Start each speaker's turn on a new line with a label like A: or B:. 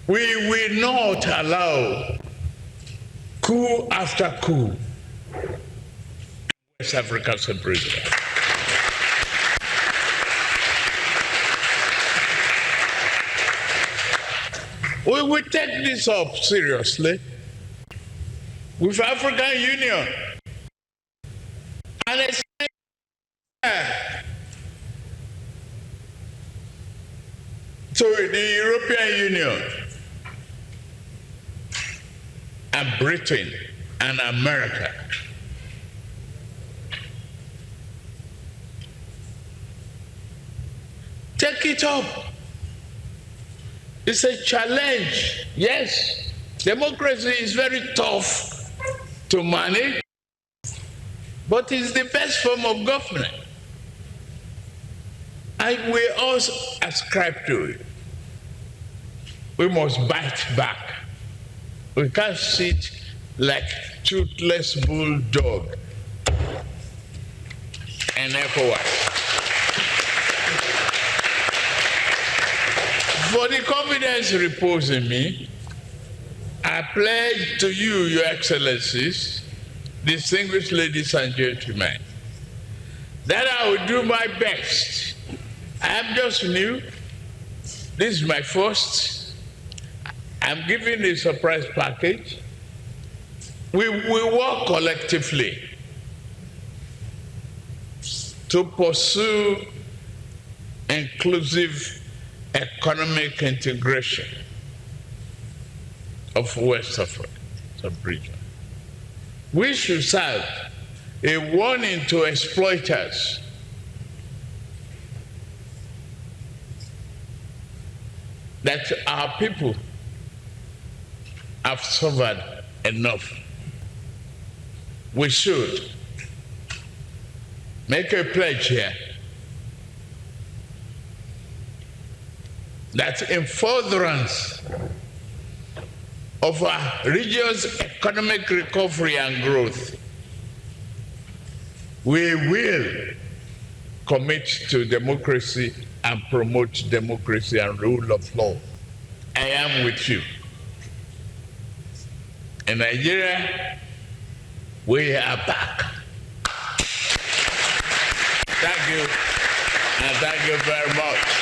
A: We will not allow coup after coup in West African separation. We will take this up seriously with African Union and to the European Union and Britain and America. Take it up. It's a challenge. Yes, democracy is very tough to manage, but it's the best form of government. And we also ascribe to it. We must bite back. We can't sit like toothless bulldog and ECOWAS. For the confidence reposed in me, I pledge to you, Your Excellencies, distinguished ladies and gentlemen, that I will do my best. I am just new. This is my first. I'm giving a surprise package. We work collectively to pursue inclusive economic integration of West Africa sub-region. We should serve a warning to exploiters that our people have suffered enough. We should make a pledge here that in furtherance of our region's economic recovery and growth, we will commit to democracy and promote democracy and rule of law. I am with you. In Nigeria, we are back. Thank you, and thank you very much.